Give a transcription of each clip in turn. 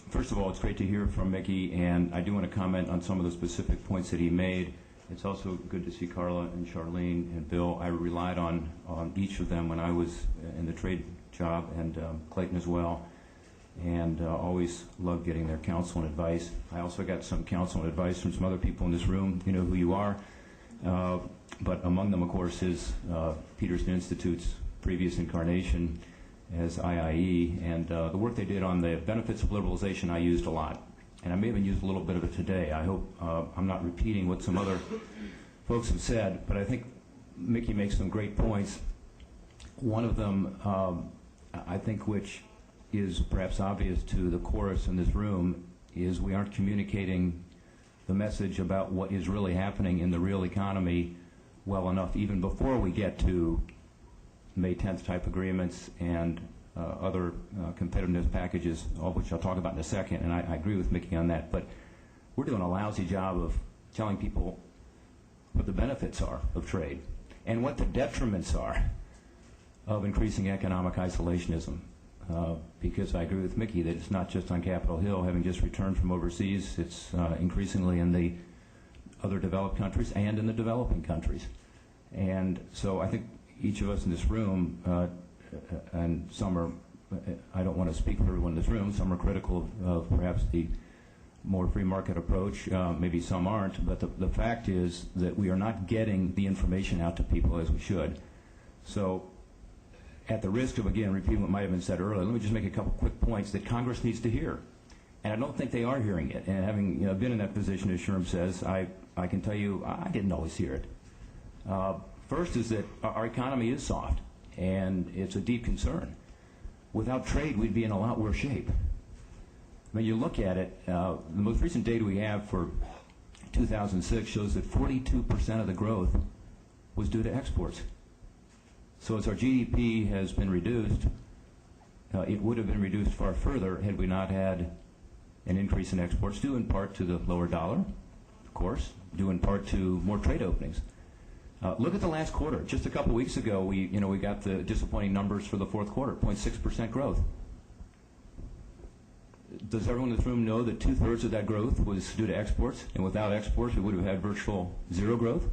First of all, it's great to hear from Mickey, and I do want to comment on some of the specific points that he made. It's also good to see Carla and Charlene and Bill. I relied on each of them when I was in the trade job, and Clayton as well, and always loved getting their counsel and advice. I also got some counsel and advice from some other people in this room. You know who you are. But among them, of course, is Peterson Institute's previous incarnation as IIE, and the work they did on the benefits of liberalization I used a lot. And I may even use a little bit of it today. I hope I'm not repeating what some other folks have said, but I think Mickey makes some great points. One of them, I think, which is perhaps obvious to the chorus in this room, is we aren't communicating the message about what is really happening in the real economy well enough, even before we get to May 10th type agreements and other competitiveness packages, all of which I'll talk about in a second, and I agree with Mickey on that. But we're doing a lousy job of telling people what the benefits are of trade and what the detriments are of increasing economic isolationism. Because I agree with Mickey that it's not just on Capitol Hill. Having just returned from overseas, it's increasingly in the other developed countries and in the developing countries. And so I think each of us in this room, and some are, I don't want to speak for everyone in this room, some are critical of perhaps the more free market approach, maybe some aren't, but the fact is that we are not getting the information out to people as we should. So at the risk of, again, repeating what might have been said earlier, let me just make a couple quick points that Congress needs to hear. And I don't think they are hearing it. And having been in that position, as Sherm says, I can tell you I didn't always hear it. First is that our economy is soft, and it's a deep concern. Without trade, we'd be in a lot worse shape. When you look at it, the most recent data we have for 2006 shows that 42% of the growth was due to exports. So as our GDP has been reduced, it would have been reduced far further had we not had an increase in exports, due in part to the lower dollar, of course, due in part to more trade openings. Look at the last quarter. Just a couple weeks ago, we got the disappointing numbers for the fourth quarter, 0.6% growth. Does everyone in this room know that 2/3 of that growth was due to exports, and without exports, we would have had virtual zero growth?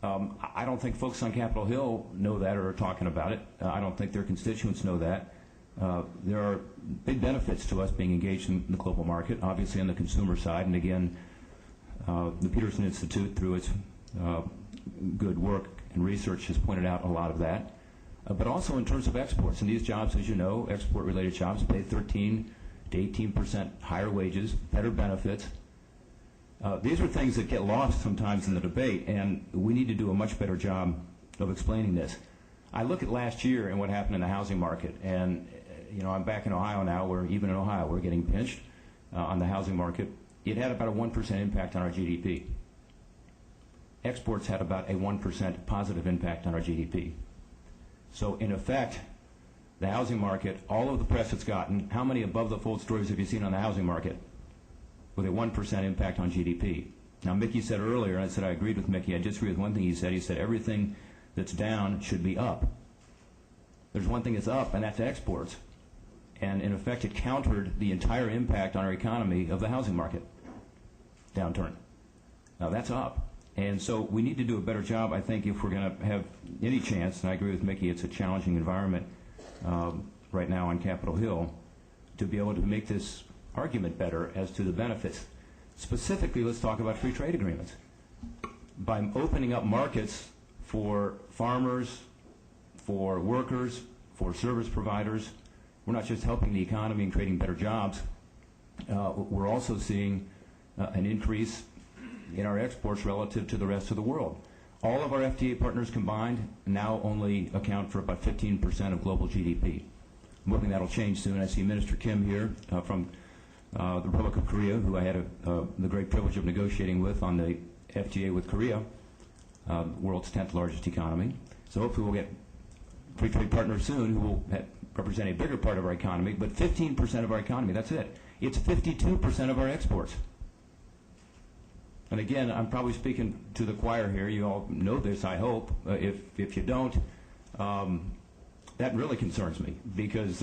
I don't think folks on Capitol Hill know that or are talking about it. I don't think their constituents know that. There are big benefits to us being engaged in the global market, obviously on the consumer side, and again, the Peterson Institute, through its good work and research, has pointed out a lot of that. But also in terms of exports, and these jobs, as you know, export-related jobs pay 13 to 18% higher wages, better benefits. These are things that get lost sometimes in the debate, and we need to do a much better job of explaining this. I look at last year and what happened in the housing market, and I'm back in Ohio now, where even in Ohio we're getting pinched on the housing market. It had about a 1% impact on our GDP. Exports had about a 1% positive impact on our GDP. So in effect, the housing market, all of the press it's gotten, how many above-the-fold stories have you seen on the housing market with a 1% impact on GDP? Now, Mickey said earlier, and I said I agreed with Mickey, I disagree with one thing he said everything that's down should be up. There's one thing that's up, and that's exports. And in effect, it countered the entire impact on our economy of the housing market downturn. Now, that's up. And so we need to do a better job, I think, if we're going to have any chance, and I agree with Mickey, it's a challenging environment right now on Capitol Hill, to be able to make this argument better as to the benefits. Specifically, let's talk about free trade agreements. By opening up markets for farmers, for workers, for service providers, we're not just helping the economy and creating better jobs, we're also seeing an increase in our exports relative to the rest of the world. All of our FTA partners combined now only account for about 15% of global GDP. I'm hoping that'll change soon. I see Minister Kim here from the Republic of Korea, who I had the great privilege of negotiating with on the FTA with Korea, the world's 10th largest economy. So hopefully we'll get free trade partners soon who will represent a bigger part of our economy, but 15% of our economy, that's it. It's 52% of our exports. And again, I'm probably speaking to the choir here. You all know this, I hope. If you don't, that really concerns me, because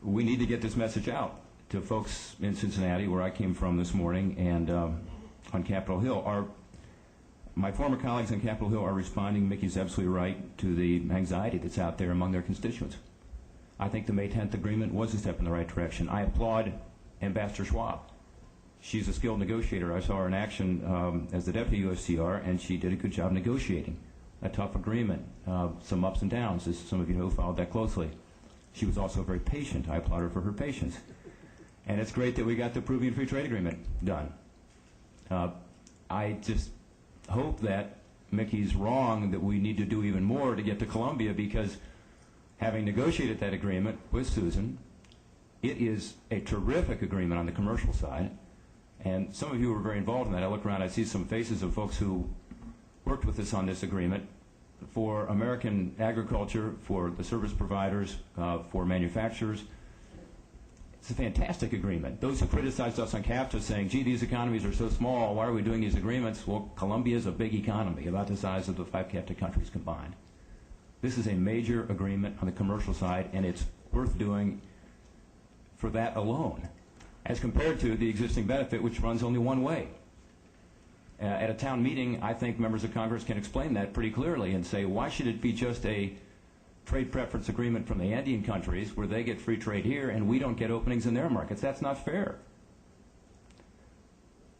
we need to get this message out. to folks in Cincinnati, where I came from this morning, and on Capitol Hill. My former colleagues on Capitol Hill are responding, Mickey's absolutely right, to the anxiety that's out there among their constituents. I think the May 10th agreement was a step in the right direction. I applaud Ambassador Schwab. She's a skilled negotiator. I saw her in action as the deputy USTR, and she did a good job negotiating a tough agreement, some ups and downs, as some of you know, followed that closely. She was also very patient. I applaud her for her patience. And it's great that we got the Peruvian Free Trade Agreement done. I just hope that Mickey's wrong, that we need to do even more to get to Colombia, because having negotiated that agreement with Susan, it is a terrific agreement on the commercial side. And some of you were very involved in that. I look around, I see some faces of folks who worked with us on this agreement for American agriculture, for the service providers, for manufacturers. It's a fantastic agreement. Those who criticized us on CAFTA saying, gee, these economies are so small, why are we doing these agreements? Well, Colombia is a big economy, about the size of the 5 CAFTA countries combined. This is a major agreement on the commercial side, and it's worth doing for that alone, as compared to the existing benefit, which runs only one way. At a town meeting, I think members of Congress can explain that pretty clearly and say, why should it be just a trade preference agreement from the Andean countries where they get free trade here and we don't get openings in their markets? That's not fair.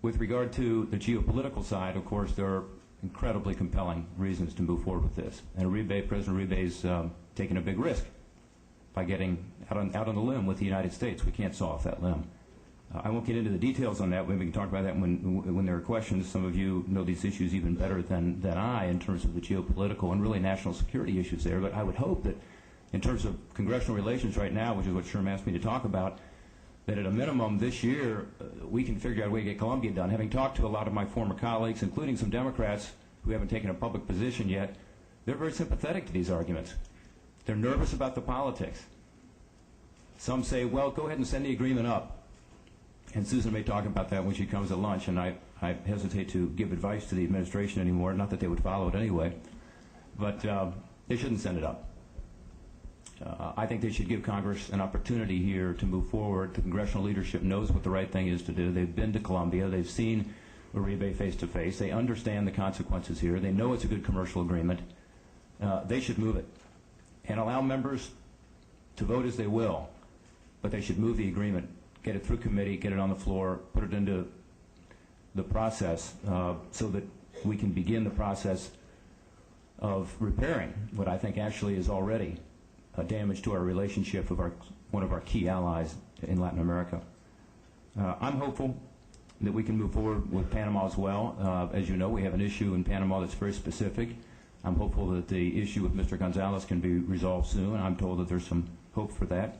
With regard to the geopolitical side, of course, there are incredibly compelling reasons to move forward with this. And President Uribe's taking a big risk by getting out on the limb with the United States. We can't saw off that limb. I won't get into the details on that. We can talk about that when there are questions. Some of you know these issues even better than I in terms of the geopolitical and really national security issues there. But I would hope that in terms of congressional relations right now, which is what Sherm asked me to talk about, that at a minimum this year we can figure out a way to get Colombia done. Having talked to a lot of my former colleagues, including some Democrats who haven't taken a public position yet, they're very sympathetic to these arguments. They're nervous about the politics. Some say, well, go ahead and send the agreement up. And Susan may talk about that when she comes at lunch, and I hesitate to give advice to the administration anymore, not that they would follow it anyway, but they shouldn't send it up. I think they should give Congress an opportunity here to move forward. The congressional leadership knows what the right thing is to do. They've been to Colombia. They've seen Uribe face to face. They understand the consequences here. They know it's a good commercial agreement. They should move it and allow members to vote as they will, but they should move the agreement, get it through committee, get it on the floor, put it into the process so that we can begin the process of repairing what I think actually is already a damage to our relationship with one of our key allies in Latin America. I'm hopeful that we can move forward with Panama as well. As you know, we have an issue in Panama that's very specific. I'm hopeful that the issue with Mr. Gonzalez can be resolved soon. I'm told that there's some hope for that.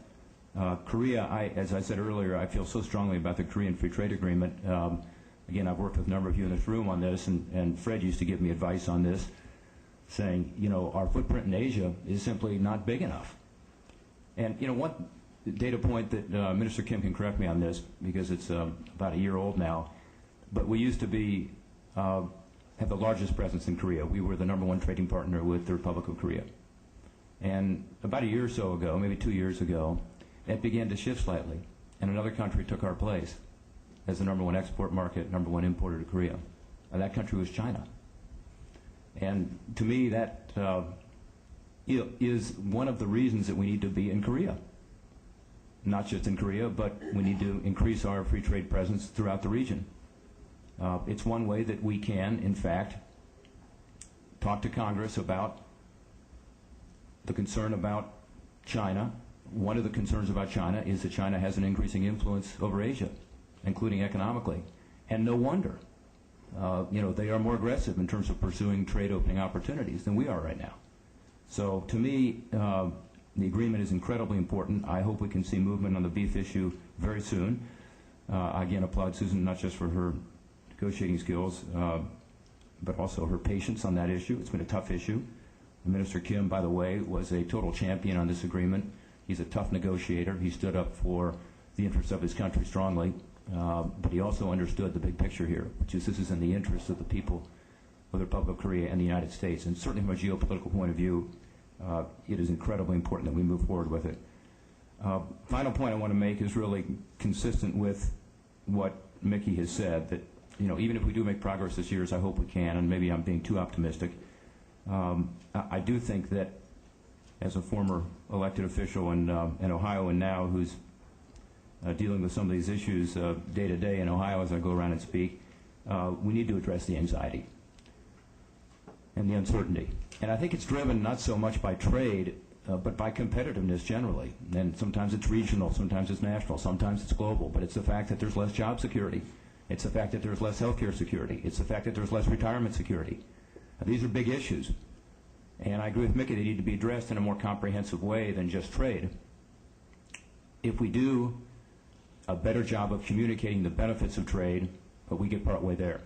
Korea, as I said earlier, I feel so strongly about the Korean Free Trade Agreement. Again, I've worked with a number of you in this room on this, and Fred used to give me advice on this, saying, you know, our footprint in Asia is simply not big enough. And, you know, one data point that Minister Kim can correct me on this, because it's about a year old now, but we used to have the largest presence in Korea. We were the #1 trading partner with the Republic of Korea. And about a year or so ago, maybe 2 years ago, that began to shift slightly, and another country took our place as the #1 export market, #1 importer to Korea. And that country was China. And to me, that is one of the reasons that we need to be in Korea. Not just in Korea, but we need to increase our free trade presence throughout the region. It's one way that we can, in fact, talk to Congress about the concern about China. One of the concerns about China is that China has an increasing influence over Asia, including economically. And no wonder. You know, they are more aggressive in terms of pursuing trade opening opportunities than we are right now. So to me, the agreement is incredibly important. I hope we can see movement on the beef issue very soon. I again applaud Susan not just for her negotiating skills, but also her patience on that issue. It's been a tough issue. Minister Kim, by the way, was a total champion on this agreement. He's a tough negotiator. He stood up for the interests of his country strongly, but he also understood the big picture here, which is this is in the interests of the people of the Republic of Korea and the United States. And certainly from a geopolitical point of view, it is incredibly important that we move forward with it. Final point I want to make is really consistent with what Mickey has said, that even if we do make progress this year, as I hope we can, and maybe I'm being too optimistic, I do think that as a former elected official in Ohio and now who's dealing with some of these issues day to day in Ohio as I go around and speak, we need to address the anxiety and the uncertainty. And I think it's driven not so much by trade, but by competitiveness generally. And sometimes it's regional, sometimes it's national, sometimes it's global. But it's the fact that there's less job security. It's the fact that there's less health care security. It's the fact that there's less retirement security. These are big issues. And I agree with Mickey, they need to be addressed in a more comprehensive way than just trade. If we do a better job of communicating the benefits of trade, but we get partway there.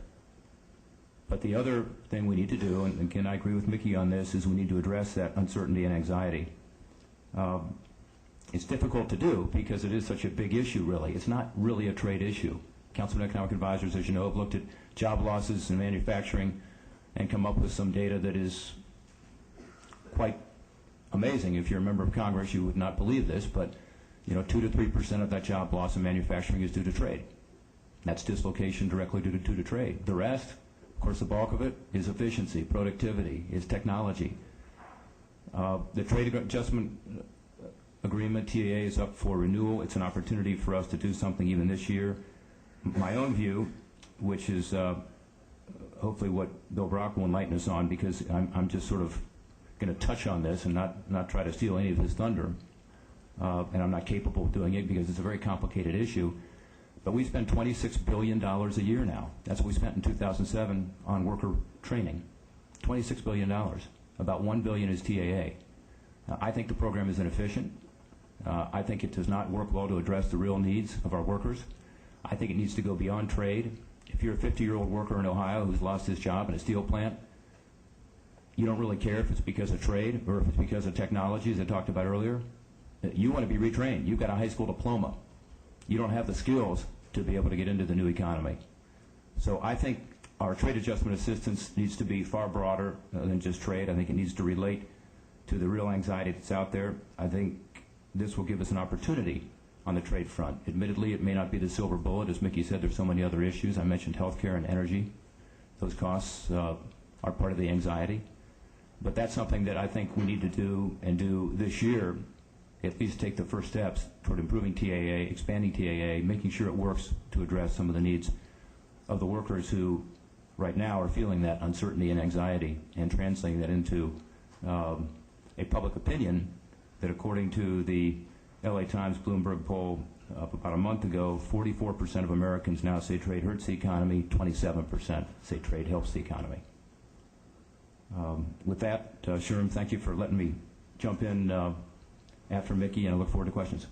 But the other thing we need to do, and again I agree with Mickey on this, is we need to address that uncertainty and anxiety. It's difficult to do because it is such a big issue, really. It's not really a trade issue. Council of Economic Advisors, as you know, have looked at job losses in manufacturing and come up with some data that is quite amazing. If you're a member of Congress, you would not believe this, but 2 to 3% of that job loss in manufacturing is due to trade. That's dislocation directly due to trade. The rest, of course, the bulk of it is efficiency, productivity, is technology. The Trade Adjustment Agreement, TAA, is up for renewal. It's an opportunity for us to do something even this year. My own view, which is hopefully what Bill Brock will enlighten us on, because I'm just sort of going to touch on this and not try to steal any of his thunder, and I'm not capable of doing it because it's a very complicated issue. But we spend $26 billion a year now. That's what we spent in 2007 on worker training. $26 billion. About $1 billion is TAA. I think the program is inefficient. I think it does not work well to address the real needs of our workers. I think it needs to go beyond trade. If you're a 50-year-old worker in Ohio who's lost his job in a steel plant, you don't really care if it's because of trade or if it's because of technology, as I talked about earlier. You want to be retrained. You've got a high school diploma. You don't have the skills to be able to get into the new economy. So I think our trade adjustment assistance needs to be far broader than just trade. I think it needs to relate to the real anxiety that's out there. I think this will give us an opportunity on the trade front. Admittedly, it may not be the silver bullet. As Mickey said, there's so many other issues. I mentioned healthcare and energy. Those costs are part of the anxiety. But that's something that I think we need to do and do this year, at least take the first steps toward improving TAA, expanding TAA, making sure it works to address some of the needs of the workers who right now are feeling that uncertainty and anxiety, and translating that into a public opinion that, according to the LA Times Bloomberg poll about a month ago, 44% of Americans now say trade hurts the economy, 27% say trade helps the economy. With that, Sherm, thank you for letting me jump in after Mickey, and I look forward to questions.